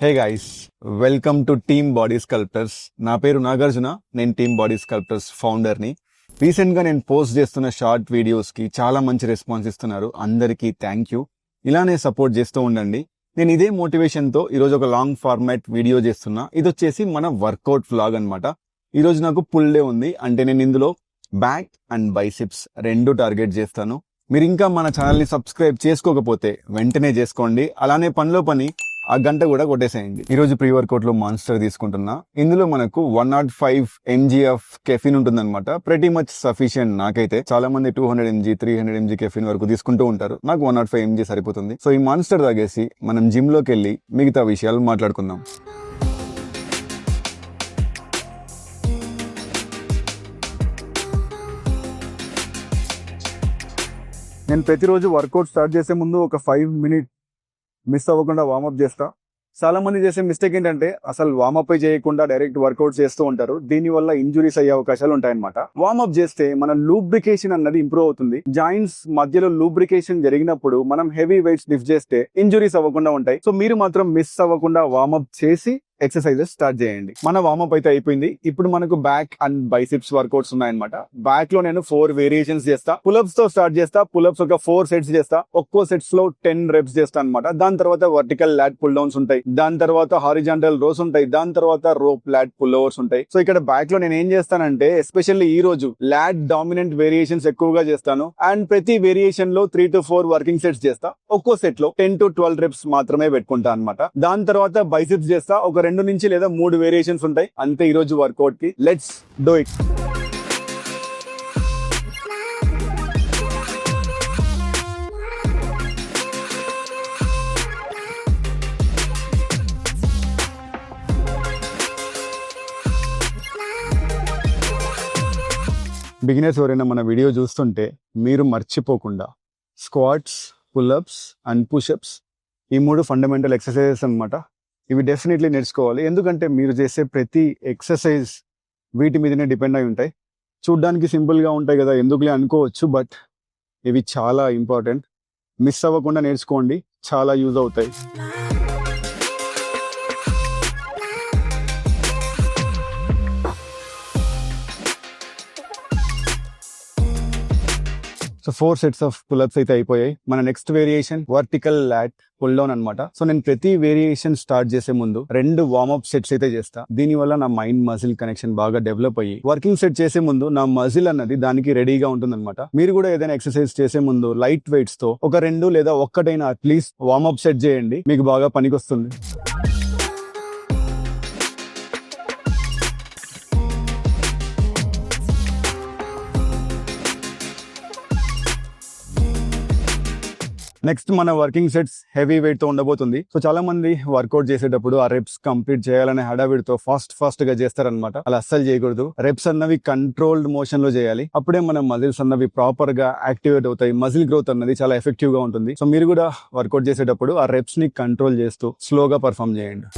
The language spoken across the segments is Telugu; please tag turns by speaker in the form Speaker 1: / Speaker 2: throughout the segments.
Speaker 1: Hey guys, welcome to team body sculptors. నా పేరు నాగార్జున. నేను టీమ్ బాడీ స్కల్ప్టర్స్ ఫౌండర్ని. రీసెంట్గా నేను పోస్ట్ చేస్తున్న షార్ట్ వీడియోస్కి చాలా మంచి రెస్పాన్స్ ఇస్తున్నారు. అందరికీ థ్యాంక్ యూ. ఇలానే సపోర్ట్ చేస్తూ ఉండండి. నేను ఇదే మోటివేషన్తో ఈరోజు ఒక లాంగ్ ఫార్మాట్ వీడియో చేస్తున్నా. ఇది వచ్చేసి మన వర్కౌట్ వ్లాగ్ అనమాట. ఈరోజు నాకు పుల్ డే ఉంది, అంటే నేను ఇందులో బ్యాక్ అండ్ బైసిప్స్ రెండు టార్గెట్ చేస్తాను. మీరు ఇంకా మన ఛానల్ని సబ్స్క్రైబ్ చేసుకోకపోతే వెంటనే చేసుకోండి. అలానే పనిలో పని ఆ గంట కూడా కొట్టేసేయండి. ఈరోజు ప్రీ వర్కౌట్ లో మాన్స్టర్ తీసుకుంటున్నా. ఇందులో మనకు 105 mg ఆఫ్ కెఫిన్ ఉంటుందన్నమాట. ప్రతి మచ్ సఫిషియంట్. నాకైతే చాలా మంది 200 mg 300 mg కెఫిన్ వరకు తీసుకుంటూ ఉంటారు. నాకు 105 mg సరిపోతుంది. సో ఈ మాన్స్టర్ తాగేసి మనం జిమ్ లోకి వెళ్ళి మిగతా విషయాలు మాట్లాడుకుందాం. నేను ప్రతిరోజు వర్కౌట్ స్టార్ట్ చేసే ముందు ఒక 5 minutes మిస్ అవ్వకుండా వార్మప్ చేస్తా. చాలా మంది చేసే మిస్టేక్ ఏంటంటే అసలు వార్మప్ చేయకుండా డైరెక్ట్ వర్కౌట్ చేస్తూ ఉంటారు. దీని వల్ల ఇంజురీస్ అయ్యే అవకాశాలు ఉంటాయన్నమాట. వార్మప్ చేస్తే మన లూబ్రికేషన్ అన్నది ఇంప్రూవ్ అవుతుంది. జాయింట్స్ మధ్యలో లూబ్రికేషన్ జరిగినప్పుడు మనం హెవీ వెయిట్స్ లిఫ్ట్ చేస్తే ఇంజురీస్ అవ్వకుండా ఉంటాయి. సో మీరు మాత్రం మిస్ అవ్వకుండా వార్మప్ చేసి ఎక్సర్సైజెస్ స్టార్ట్ చేయండి. మన వార్మప్ అయితే అయిపోయింది. ఇప్పుడు మనకు బ్యాక్ అండ్ బైసిప్స్ వర్కౌట్స్ ఉన్నాయన్నమాట. బ్యాక్ లో నేను 4 వేరియేషన్స్ చేస్తా. పుల్అప్స్ తో స్టార్ట్ చేస్తా. పుల్అప్స్ ఒక 4 సెట్స్ చేస్తా. ఒక్కో సెట్స్ లో 10 reps చేస్తా అనమాట. దాని తర్వాత వర్టికల్ లాట్ పుల్ డౌన్స్ ఉంటాయి. దాని తర్వాత హారిజాంటల్ రోస్ ఉంటాయి. దాని తర్వాత రోప్ లాట్ పుల్ ఓవర్స్ ఉంటాయి. సో ఇక్కడ బ్యాక్ లో నేను ఏం చేస్తానంటే ఎస్పెషల్లీ ఈ రోజు లాట్ డామినెంట్ వేరియేషన్స్ ఎక్కువగా చేస్తాను. అండ్ ప్రతి వేరియేషన్ లో 3 to 4 వర్కింగ్ సెట్స్ చేస్తా. ఒక్కో సెట్ లో 10 to 12 reps మాత్రమే పెట్టుకుంటా అనమాట. దాని తర్వాత బైసిప్స్ చేస్తా. ఒక 2 నుంచి లేదా 3 వేరియేషన్స్ ఉంటాయి. అంతే ఈ రోజు వర్కౌట్ కి. Let's do it. బిగినర్స్ ఎవరైనా మన వీడియో చూస్తుంటే మీరు మర్చిపోకుండా స్క్వాట్స్, పుల్అప్స్ అండ్ పుషప్స్ ఈ 3 ఫండమెంటల్ ఎక్సర్సైజెస్ అనమాట. ఇవి డెఫినెట్లీ నేర్చుకోవాలి. ఎందుకంటే మీరు చేసే ప్రతి ఎక్సర్సైజ్ వీటి మీదనే డిపెండ్ అయి ఉంటాయి. చూడ్డానికి సింపుల్గా ఉంటాయి కదా, ఎందుకులే అనుకోవచ్చు, బట్ ఇవి చాలా ఇంపార్టెంట్. మిస్ అవ్వకుండా నేర్చుకోండి, చాలా యూజ్ అవుతాయి. సో 4 sets ఆఫ్ పుల్అప్స్ అయితే అయిపోయాయి. మన next variation vertical lat pull down అనమాట. సో నేను ప్రతి వేరియేషన్ స్టార్ట్ చేసే ముందు 2 వార్మప్ సెట్స్ అయితే చేస్తా. దీని వల్ల నా మైండ్ మజిల్ కనెక్షన్ బాగా డెవలప్ అయ్యి వర్కింగ్ సెట్ చేసే ముందు నా మజిల్ అన్నది దానికి రెడీగా ఉంటుందన్నమాట. మీరు కూడా ఏదైనా ఎక్సర్సైజ్ చేసే ముందు లైట్ వెయిట్స్ తో ఒక 2 లేదా ఒక్కటైనా అట్లీస్ట్ వార్మప్ సెట్ చేయండి. మీకు బాగా పనికొస్తుంది. నెక్స్ట్ మన వర్కింగ్ సెట్స్ హెవీ వెయిట్ తో ఉండబోతుంది. సో చాలా మంది వర్కౌట్ చేసేటప్పుడు ఆ రెప్స్ కంప్లీట్ చేయాలనే హడావిడితో ఫాస్ట్ గా చేస్తారనమాట. అలా అస్సలు చేయకూడదు. రెప్స్ అన్నవి కంట్రోల్డ్ మోషన్ లో చేయాలి. అప్పుడే మన మజిల్స్ అన్నవి ప్రాపర్ గా యాక్టివేట్ అవుతాయి. మజిల్ గ్రోత్ అన్నది చాలా ఎఫెక్టివ్ గా ఉంటుంది. సో మీరు కూడా వర్కౌట్ చేసేటప్పుడు ఆ రెప్స్ ని కంట్రోల్ చేస్తూ స్లోగా పర్ఫామ్ చేయండి.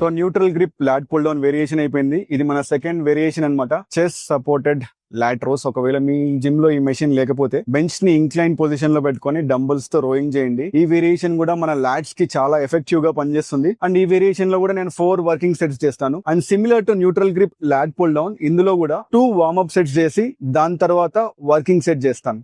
Speaker 1: So neutral grip lat pull down variation అయిపోయింది. ఇది మన సెకండ్ వేరియేషన్ అనమాట. Chest supported lat rows. ఒకవేళ మీ జిమ్ లో ఈ మెషిన్ లేకపోతే బెంచ్ ని ఇంక్లైన్ పొజిషన్ లో పెట్టుకొని డంబుల్స్ తో రోయింగ్ చేయండి. ఈ వేరియేషన్ కూడా మన లాట్స్ కి చాలా ఎఫెక్టివ్ గా పనిచేస్తుంది. అండ్ ఈ వేరియేషన్ లో కూడా నేను 4 వర్కింగ్ సెట్స్ చేస్తాను. And similar to neutral grip lat pull down ఇందులో కూడా 2 వార్మప్ సెట్స్ చేసి దాని తర్వాత వర్కింగ్ సెట్ చేస్తాను.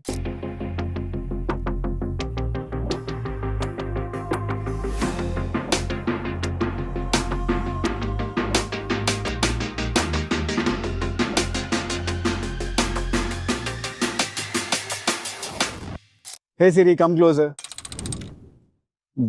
Speaker 1: హే సిరి, కమ్ క్లోజర్.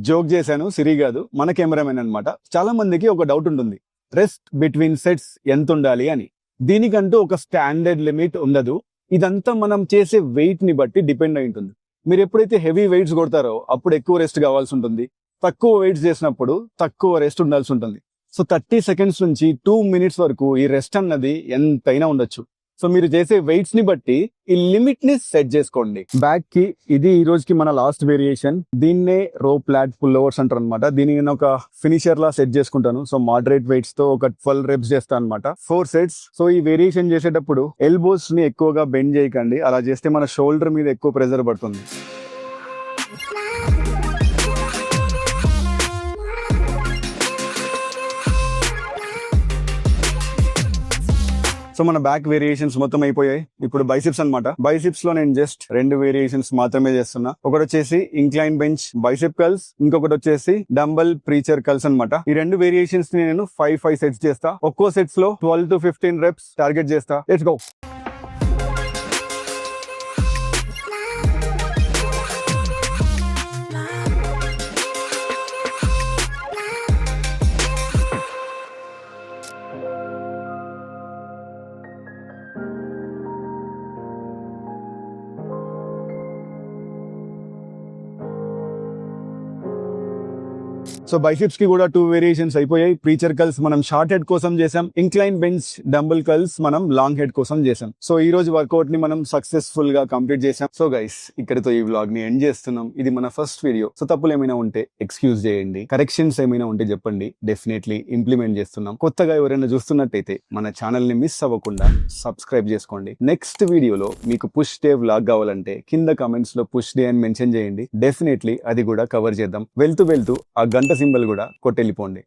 Speaker 1: జోక్ చేశాను, సిరి కాదు, మన కెమెరామెన్ అనమాట. చాలా మందికి ఒక డౌట్ ఉంటుంది, రెస్ట్ బిట్వీన్ సెట్స్ ఎంత ఉండాలి అని. దీనికంటూ ఒక స్టాండర్డ్ లిమిట్ ఉండదు. ఇదంతా మనం చేసే వెయిట్ ని బట్టి డిపెండ్ అయి ఉంటుంది. మీరు ఎప్పుడైతే హెవీ వెయిట్స్ కొడతారో అప్పుడు ఎక్కువ రెస్ట్ కావాల్సి ఉంటుంది. తక్కువ వెయిట్స్ చేసినప్పుడు తక్కువ రెస్ట్ ఉండాల్సి ఉంటుంది. సో 30 seconds నుంచి 2 minutes వరకు ఈ రెస్ట్ అన్నది ఎంతైనా ఉండొచ్చు. సో మీరు చేసే వెయిట్స్ ని బట్టి ఈ లిమిట్ ని సెట్ చేసుకోండి. బ్యాక్ కి ఇది ఈ రోజుకి మన లాస్ట్ వేరియేషన్. దీన్నే రో ప్లాట్ పుల్ ఓవర్స్ అంటారు అనమాట. దీన్ని నేను ఒక ఫినిషర్ లా సెట్ చేసుకుంటాను. సో మోడరేట్ వెయిట్స్ తో ఒక 12 reps చేస్తాను అనమాట, 4 sets. సో ఈ వేరియేషన్ చేసేటప్పుడు ఎల్బోస్ ని ఎక్కువగా బెండ్ చేయకండి. అలా చేస్తే మన షోల్డర్ మీద ఎక్కువ ప్రెజర్ పడుతుంది. సో మన బ్యాక్ వేరియేషన్స్ మొత్తం అయిపోయాయి. ఇప్పుడు బైసిప్స్ అన్నమాట. బైసిప్స్ లో నేను జస్ట్ 2 వేరియేషన్స్ మాత్రమే చేస్తున్నా. ఒకటి వచ్చేసి ఇంక్లైన్ బెంచ్ బైసిప్ కల్స్, ఇంకొకటి వచ్చేసి డంబల్ ప్రీచర్ కల్స్ అన్నమాట. ఈ 2 వేరియేషన్స్ ని నేను 5 sets చేస్తా. ఒక్కో సెట్స్ లో 12 to 15 reps టార్గెట్ చేస్తా. Let's go. సో బైసిప్స్ కి కూడా 2 వేరియేషన్స్ అయిపోయాయి. ప్రీచర్ కల్స్ మనం షార్ట్ హెడ్ కోసం చేసాం, ఇంక్లైన్ బెంచ్ డంబుల్ కల్స్ మనం లాంగ్ హెడ్ కోసం చేసాం. సో ఈ రోజు వర్కౌట్ ని మనం సక్సెస్ఫుల్ గా కంప్లీట్ చేసాం. సో గైస్, ఇక్కడితో ఈ వ్లాగ్ ని ఎండ్ చేస్తున్నాం. ఇది మన ఫస్ట్ వీడియో. సో తప్పులు ఏమైనా ఉంటే ఎక్స్క్యూజ్ చేయండి, కరెక్షన్స్ ఏమైనా ఉంటే చెప్పండి. డెఫినెట్లీ ఇంప్లిమెంట్ చేస్తున్నాం. కొత్తగా ఎవరైనా చూస్తున్నట్టయితే మన ఛానల్ ని మిస్ అవ్వకుండా సబ్స్క్రైబ్ చేసుకోండి. నెక్స్ట్ వీడియోలో మీకు పుష్ డే వ్లాగ్ కావాలంటే కింద కమెంట్స్ లో పుష్ డే అని మెన్షన్ చేయండి. డెఫినెట్లీ అది కూడా కవర్ చేద్దాం. వెళ్తూ ఆ గంట సింబల్ కూడా కొట్టెళ్ళిపోండి.